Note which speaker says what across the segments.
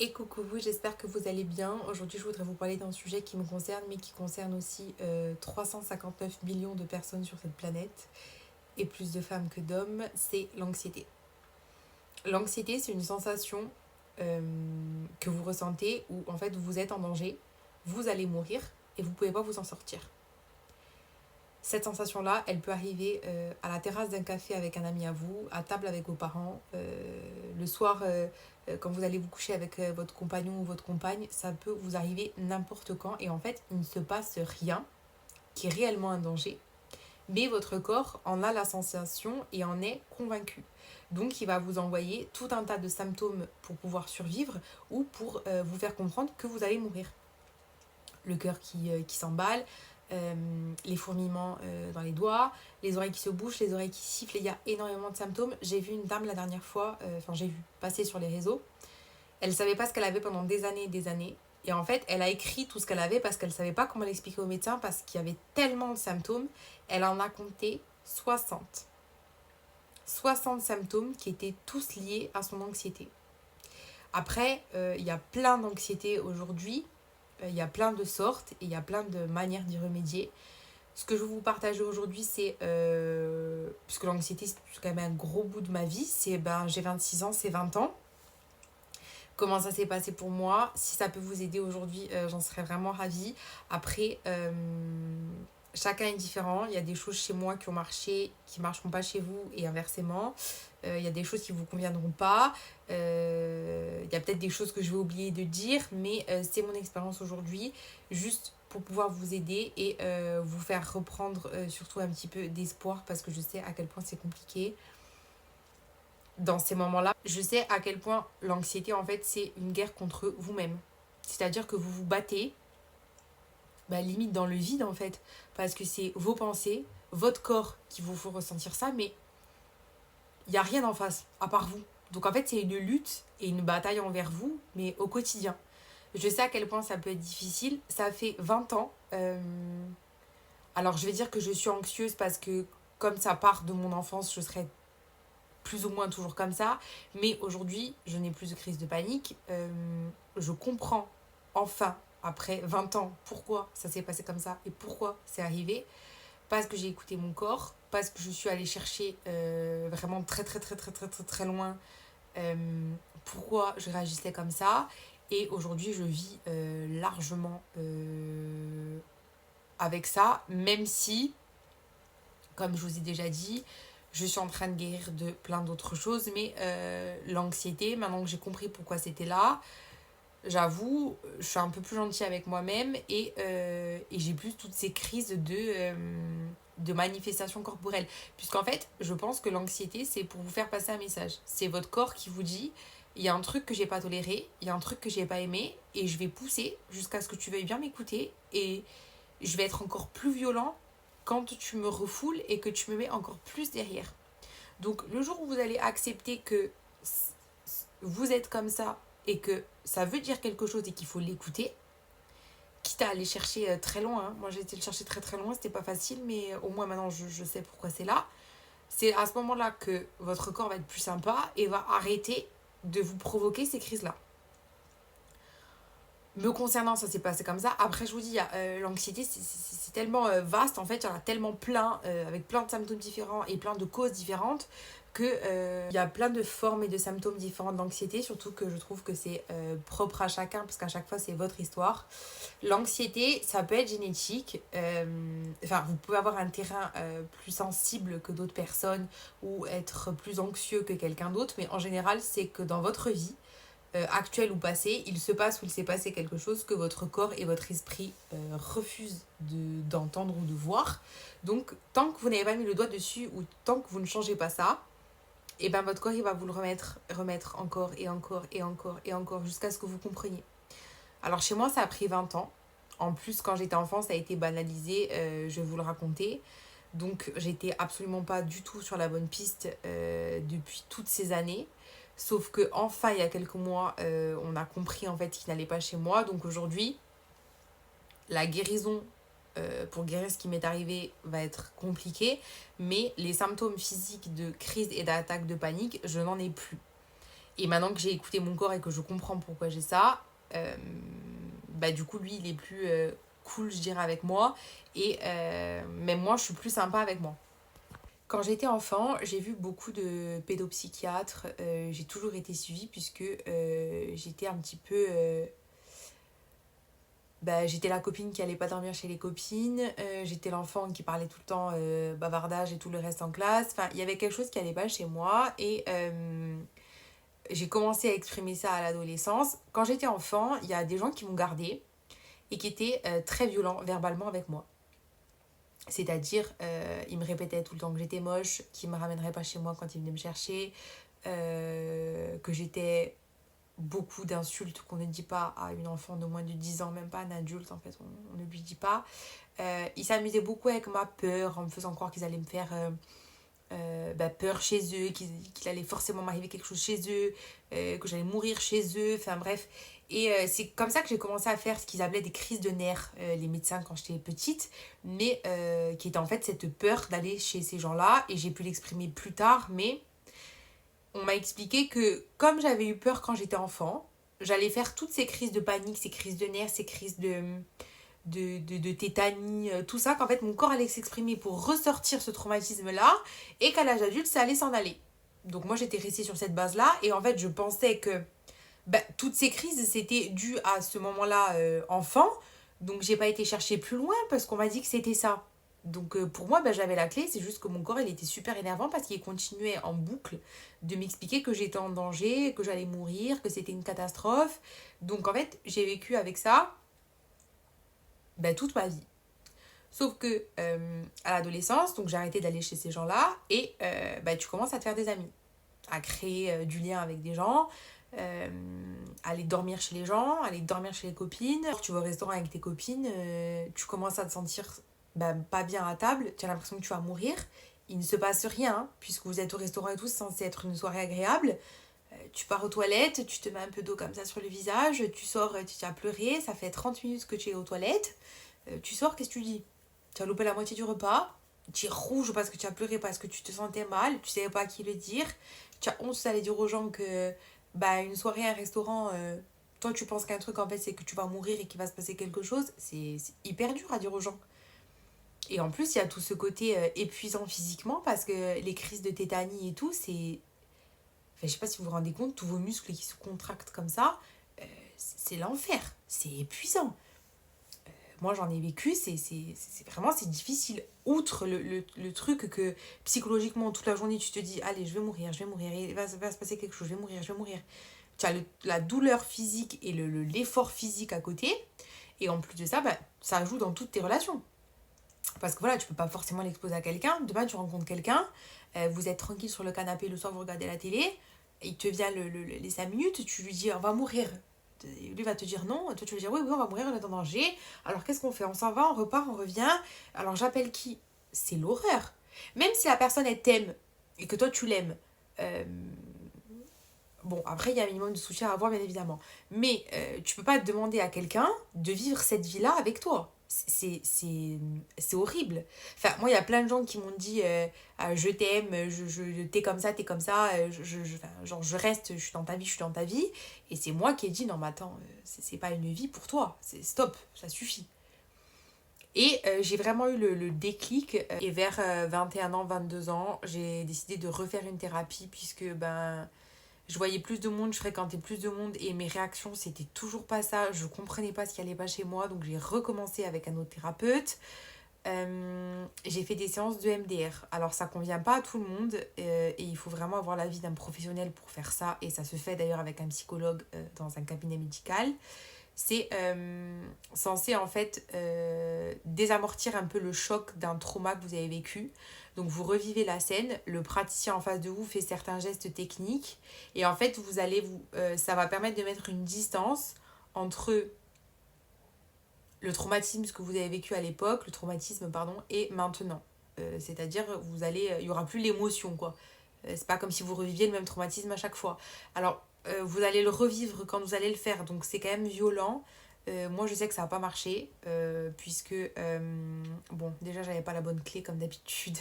Speaker 1: Et coucou vous, j'espère que vous allez bien. Aujourd'hui, je voudrais vous parler d'un sujet qui me concerne, mais qui concerne aussi 359 millions de personnes sur cette planète, et plus de femmes que d'hommes, c'est l'anxiété. L'anxiété, c'est une sensation euh, que vous ressentez où en fait vous êtes en danger, vous allez mourir et vous ne pouvez pas vous en sortir. Cette sensation-là, elle peut arriver à la terrasse d'un café avec un ami à vous, à table avec vos parents, le soir quand vous allez vous coucher avec votre compagnon ou votre compagne, ça peut vous arriver n'importe quand et en fait, il ne se passe rien qui est réellement un danger, mais votre corps en a la sensation et en est convaincu. Donc, il va vous envoyer tout un tas de symptômes pour pouvoir survivre ou pour vous faire comprendre que vous allez mourir. Le cœur qui s'emballe, les fourmillements dans les doigts, les oreilles qui se bouchent, les oreilles qui sifflent, il y a énormément de symptômes. J'ai vu une dame la dernière fois, j'ai vu passer sur les réseaux, elle ne savait pas ce qu'elle avait pendant des années et des années. Et en fait, elle a écrit tout ce qu'elle avait parce qu'elle ne savait pas comment l'expliquer au médecin parce qu'il y avait tellement de symptômes. Elle en a compté 60. 60 symptômes qui étaient tous liés à son anxiété. Après, il y a plein d'anxiété aujourd'hui. Il y a plein de sortes et il y a plein de manières d'y remédier. Ce que je vais vous partager aujourd'hui, c'est, puisque l'anxiété, c'est quand même un gros bout de ma vie, c'est, j'ai 26 ans, c'est 20 ans. Comment ça s'est passé pour moi. Si ça peut vous aider aujourd'hui, j'en serais vraiment ravie. Après, chacun est différent. Il y a des choses chez moi qui ont marché, qui ne marcheront pas chez vous et inversement. Il y a des choses qui ne vous conviendront pas. Il y a peut-être des choses que je vais oublier de dire, mais c'est mon expérience aujourd'hui, juste pour pouvoir vous aider et vous faire reprendre surtout un petit peu d'espoir parce que je sais à quel point c'est compliqué dans ces moments-là. Je sais à quel point l'anxiété, en fait, c'est une guerre contre vous-même. C'est-à-dire que vous vous battez, limite dans le vide, en fait, parce que c'est vos pensées, votre corps qui vous font ressentir ça, mais il n'y a rien en face, à part vous. Donc, en fait, c'est une lutte et une bataille envers vous, mais au quotidien. Je sais à quel point ça peut être difficile. Ça fait 20 ans. Alors, je vais dire que je suis anxieuse parce que, comme ça part de mon enfance, je serais plus ou moins toujours comme ça. Mais aujourd'hui, je n'ai plus de crise de panique. Je comprends enfin, après 20 ans, pourquoi ça s'est passé comme ça et pourquoi c'est arrivé. Parce que j'ai écouté mon corps, parce que je suis allée chercher vraiment très très très très très très très loin euh, pourquoi je réagissais comme ça. Et aujourd'hui, je vis largement avec ça, même si, comme je vous ai déjà dit, je suis en train de guérir de plein d'autres choses, mais l'anxiété, maintenant que j'ai compris pourquoi c'était là, j'avoue, je suis un peu plus gentille avec moi-même et j'ai plus toutes ces crises de manifestations corporelles. Puisqu'en fait, je pense que l'anxiété, c'est pour vous faire passer un message. C'est votre corps qui vous dit, il y a un truc que j'ai pas toléré, il y a un truc que j'ai pas aimé, et je vais pousser jusqu'à ce que tu veuilles bien m'écouter, et je vais être encore plus violent quand tu me refoules et que tu me mets encore plus derrière. Donc le jour où vous allez accepter que vous êtes comme ça et que ça veut dire quelque chose et qu'il faut l'écouter, quitte à aller chercher très loin, hein. Moi j'ai été le chercher très très loin, c'était pas facile, mais au moins maintenant je sais pourquoi c'est là. C'est à ce moment-là que votre corps va être plus sympa et va arrêter de vous provoquer ces crises-là. Me concernant, ça s'est passé comme ça. Après, je vous dis, l'anxiété, c'est tellement vaste, en fait, il y en a tellement plein, avec plein de symptômes différents et plein de causes différentes, que il y a plein de formes et de symptômes différents d'anxiété, surtout que je trouve que c'est propre à chacun, parce qu'à chaque fois, c'est votre histoire. L'anxiété, ça peut être génétique. Vous pouvez avoir un terrain plus sensible que d'autres personnes ou être plus anxieux que quelqu'un d'autre, mais en général, c'est que dans votre vie, actuel ou passé, il se passe ou il s'est passé quelque chose que votre corps et votre esprit refusent d'entendre ou de voir. Donc, tant que vous n'avez pas mis le doigt dessus ou tant que vous ne changez pas ça, et ben votre corps il va vous le remettre encore et encore et encore et encore jusqu'à ce que vous compreniez. Alors chez moi ça a pris 20 ans. En plus quand j'étais enfant ça a été banalisé, je vais vous le raconter. Donc j'étais absolument pas du tout sur la bonne piste depuis toutes ces années. Sauf que enfin il y a quelques mois, on a compris en fait qu'il n'allait pas chez moi. Donc aujourd'hui, la guérison pour guérir ce qui m'est arrivé va être compliquée. Mais les symptômes physiques de crise et d'attaque de panique, je n'en ai plus. Et maintenant que j'ai écouté mon corps et que je comprends pourquoi j'ai ça, du coup, lui, il est plus cool, je dirais, avec moi. Et même moi, je suis plus sympa avec moi. Quand j'étais enfant, j'ai vu beaucoup de pédopsychiatres. J'ai toujours été suivie puisque j'étais un petit peu... j'étais la copine qui allait pas dormir chez les copines. J'étais l'enfant qui parlait tout le temps bavardage et tout le reste en classe. Enfin, il y avait quelque chose qui allait pas chez moi. Et j'ai commencé à exprimer ça à l'adolescence. Quand j'étais enfant, il y a des gens qui m'ont gardée et qui étaient très violents verbalement avec moi. C'est-à-dire, ils me répétaient tout le temps que j'étais moche, qu'ils ne me ramèneraient pas chez moi quand ils venaient me chercher, que j'étais beaucoup d'insultes qu'on ne dit pas à une enfant de moins de 10 ans, même pas un adulte en fait, on ne lui dit pas. Ils s'amusaient beaucoup avec ma peur, en me faisant croire qu'ils allaient me faire peur chez eux, qu'il allait forcément m'arriver quelque chose chez eux, que j'allais mourir chez eux, enfin bref. Et c'est comme ça que j'ai commencé à faire ce qu'ils appelaient des crises de nerfs, les médecins quand j'étais petite, mais qui était en fait cette peur d'aller chez ces gens-là, et j'ai pu l'exprimer plus tard, mais on m'a expliqué que comme j'avais eu peur quand j'étais enfant, j'allais faire toutes ces crises de panique, ces crises de nerfs, ces crises de tétanie, tout ça, qu'en fait mon corps allait s'exprimer pour ressortir ce traumatisme-là et qu'à l'âge adulte, ça allait s'en aller. Donc moi j'étais restée sur cette base-là et en fait je pensais que toutes ces crises c'était dû à ce moment-là enfant, donc j'ai pas été chercher plus loin parce qu'on m'a dit que c'était ça. Donc pour moi j'avais la clé, c'est juste que mon corps il était super énervant parce qu'il continuait en boucle de m'expliquer que j'étais en danger, que j'allais mourir, que c'était une catastrophe. Donc en fait j'ai vécu avec ça toute ma vie. Sauf que à l'adolescence, donc j'ai arrêté d'aller chez ces gens-là et tu commences à te faire des amis, à créer du lien avec des gens, aller dormir chez les gens, aller dormir chez les copines. Tu vas au restaurant avec tes copines, tu commences à te sentir pas bien à table, tu as l'impression que tu vas mourir. Il ne se passe rien, hein, puisque vous êtes au restaurant et tout, c'est censé être une soirée agréable. Tu pars aux toilettes, tu te mets un peu d'eau comme ça sur le visage, tu sors, tu as pleuré, ça fait 30 minutes que tu es aux toilettes. Tu sors, qu'est-ce que tu dis? Tu as loupé la moitié du repas, tu es rouge parce que tu as pleuré, parce que tu te sentais mal, tu savais pas à qui le dire, tu as honte d'aller dire aux gens que une soirée, un restaurant, toi tu penses qu'un truc en fait c'est que tu vas mourir et qu'il va se passer quelque chose, c'est hyper dur à dire aux gens. Et en plus, il y a tout ce côté épuisant physiquement parce que les crises de tétanie et tout, c'est. Enfin, je sais pas si vous vous rendez compte, tous vos muscles qui se contractent comme ça, c'est l'enfer, c'est épuisant. Moi j'en ai vécu, c'est vraiment c'est difficile. Outre le truc que psychologiquement toute la journée tu te dis allez je vais mourir, il va se passer quelque chose, je vais mourir. Tu as la douleur physique et l'effort physique à côté. Et en plus de ça, ça joue dans toutes tes relations. Parce que voilà, tu peux pas forcément l'exposer à quelqu'un. Demain tu rencontres quelqu'un, vous êtes tranquille sur le canapé le soir, vous regardez la télé, il te vient les 5 minutes, tu lui dis on va mourir. Lui va te dire non, toi tu vas dire oui, on va mourir, on est en danger. Alors qu'est-ce qu'on fait? On s'en va, on repart, on revient. Alors j'appelle qui? C'est l'horreur. Même si la personne elle t'aime et que toi tu l'aimes, bon après il y a un minimum de soutien à avoir bien évidemment. Mais tu peux pas demander à quelqu'un de vivre cette vie-là avec toi. C'est horrible. Enfin, moi, il y a plein de gens qui m'ont dit je t'aime, t'es comme ça, genre je reste, je suis dans ta vie, je suis dans ta vie. Et c'est moi qui ai dit non, mais attends, c'est pas une vie pour toi, c'est stop, ça suffit. Et j'ai vraiment eu le déclic. Et vers 21 ans, 22 ans, j'ai décidé de refaire une thérapie puisque je voyais plus de monde, je fréquentais plus de monde et mes réactions c'était toujours pas ça, je comprenais pas ce qui allait pas chez moi, donc j'ai recommencé avec un autre thérapeute. J'ai fait des séances de MDR. Alors ça convient pas à tout le monde et il faut vraiment avoir l'avis d'un professionnel pour faire ça, et ça se fait d'ailleurs avec un psychologue dans un cabinet médical. C'est censé en fait désamortir un peu le choc d'un trauma que vous avez vécu. Donc vous revivez la scène, le praticien en face de vous fait certains gestes techniques et en fait ça va permettre de mettre une distance entre le traumatisme que vous avez vécu à l'époque, le traumatisme pardon, et maintenant. C'est-à-dire il y aura plus l'émotion quoi. C'est pas comme si vous reviviez le même traumatisme à chaque fois. Alors vous allez le revivre quand vous allez le faire, donc c'est quand même violent. Moi, je sais que ça n'a pas marché, puisque, bon, déjà, j'avais pas la bonne clé comme d'habitude.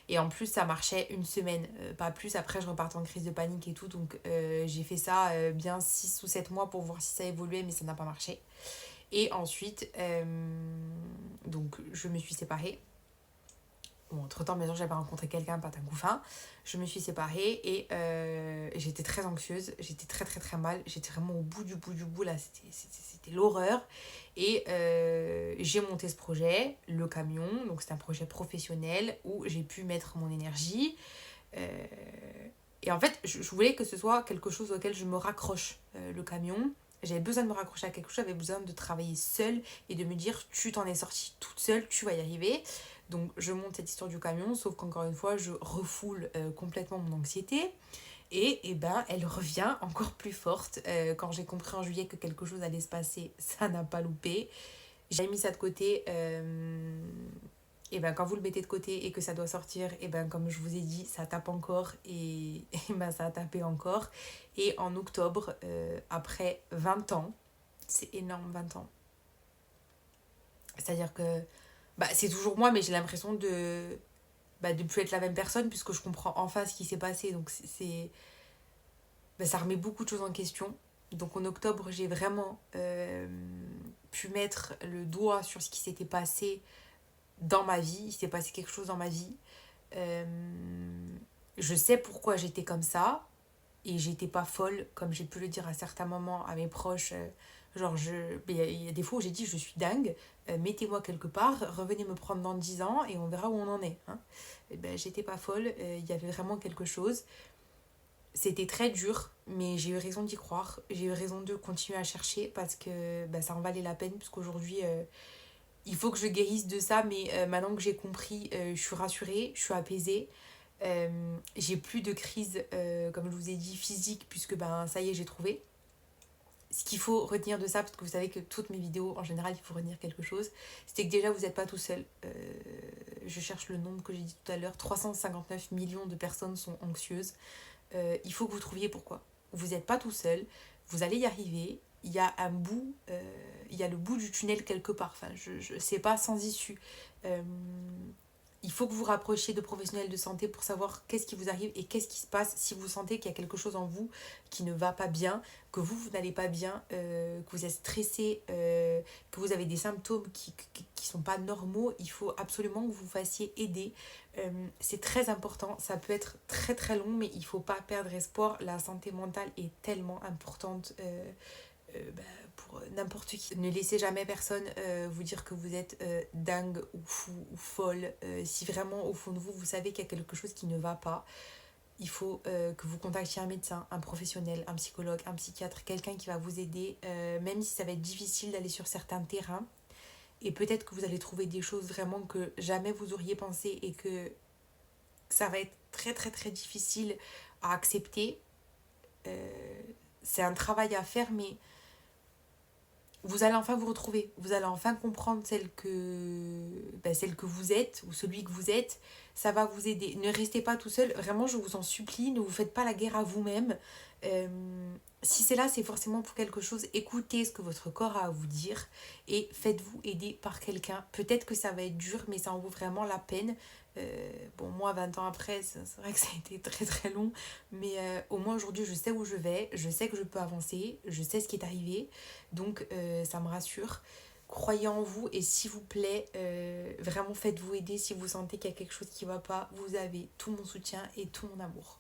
Speaker 1: Et en plus, ça marchait une semaine, pas plus. Après, je repartais en crise de panique et tout. Donc, j'ai fait ça bien 6 ou 7 mois pour voir si ça évoluait, mais ça n'a pas marché. Et ensuite, donc, je me suis séparée. Bon, entre-temps, bien sûr, j'avais rencontré quelqu'un, pas un couffin. Je me suis séparée et j'étais très anxieuse. J'étais très, très, très mal. J'étais vraiment au bout du bout du bout, là. C'était l'horreur. Et j'ai monté ce projet, le camion. Donc, c'est un projet professionnel où j'ai pu mettre mon énergie. Euh, et en fait, je voulais que ce soit quelque chose auquel je me raccroche, le camion. J'avais besoin de me raccrocher à quelque chose, j'avais besoin de travailler seule et de me dire tu t'en es sortie toute seule, tu vas y arriver. Donc je monte cette histoire du camion, sauf qu'encore une fois, je refoule complètement mon anxiété. Et ben, elle revient encore plus forte. Quand j'ai compris en juillet que quelque chose allait se passer, ça n'a pas loupé. J'ai mis ça de côté. Et ben quand vous le mettez de côté et que ça doit sortir, et ben comme je vous ai dit, ça tape encore et ben ça a tapé encore. Et en octobre, après 20 ans, c'est énorme 20 ans. C'est-à-dire que bah, c'est toujours moi, mais j'ai l'impression de plus être la même personne puisque je comprends enfin ce qui s'est passé. Donc bah, ça remet beaucoup de choses en question. Donc en octobre, j'ai vraiment pu mettre le doigt sur ce qui s'était passé dans ma vie. Il s'est passé quelque chose dans ma vie. Euh, je sais pourquoi j'étais comme ça. Et j'étais pas folle, comme j'ai pu le dire à certains moments à mes proches. Genre, il y a des fois où j'ai dit je suis dingue, mettez-moi quelque part, revenez me prendre dans 10 ans et on verra où on en est. Hein. Et ben, j'étais pas folle, il y avait vraiment quelque chose. C'était très dur, mais j'ai eu raison d'y croire. J'ai eu raison de continuer à chercher parce que ben, ça en valait la peine. Puisqu'aujourd'hui, il faut que je guérisse de ça, mais maintenant que j'ai compris, je suis rassurée, je suis apaisée. J'ai plus de crise, comme je vous ai dit, physique, puisque ben, ça y est, j'ai trouvé. Ce qu'il faut retenir de ça, parce que vous savez que toutes mes vidéos, en général, il faut retenir quelque chose, c'est que déjà, vous n'êtes pas tout seul. Je cherche le nombre que j'ai dit tout à l'heure, 359 millions de personnes sont anxieuses. Il faut que vous trouviez pourquoi. Vous n'êtes pas tout seul, vous allez y arriver. Il y a un bout, il y a le bout du tunnel quelque part. Enfin, je sais pas, sans issue. Euh, il faut que vous rapprochiez de professionnels de santé pour savoir qu'est-ce qui vous arrive et qu'est-ce qui se passe si vous sentez qu'il y a quelque chose en vous qui ne va pas bien, que vous n'allez pas bien, que vous êtes stressé, que vous avez des symptômes qui sont pas normaux. Il faut absolument que vous vous fassiez aider. C'est très important, ça peut être très très long, mais il faut pas perdre espoir. La santé mentale est tellement importante. Pour n'importe qui. Ne laissez jamais personne vous dire que vous êtes dingue ou fou ou folle. Si vraiment au fond de vous, vous savez qu'il y a quelque chose qui ne va pas, il faut que vous contactiez un médecin, un professionnel, un psychologue, un psychiatre, quelqu'un qui va vous aider, même si ça va être difficile d'aller sur certains terrains. Et peut-être que vous allez trouver des choses vraiment que jamais vous auriez pensé et que ça va être très très très difficile à accepter. C'est un travail à faire, mais vous allez enfin vous retrouver, vous allez enfin comprendre celle que vous êtes ou celui que vous êtes, ça va vous aider. Ne restez pas tout seul, vraiment je vous en supplie, ne vous faites pas la guerre à vous-même. Euh, Si c'est là, c'est forcément pour quelque chose. Écoutez ce que votre corps a à vous dire et faites-vous aider par quelqu'un. Peut-être que ça va être dur, mais ça en vaut vraiment la peine. Bon, moi, 20 ans après, c'est vrai que ça a été très très long, mais au moins aujourd'hui, je sais où je vais, je sais que je peux avancer, je sais ce qui est arrivé, donc ça me rassure. Croyez en vous et s'il vous plaît, vraiment faites-vous aider si vous sentez qu'il y a quelque chose qui ne va pas. Vous avez tout mon soutien et tout mon amour.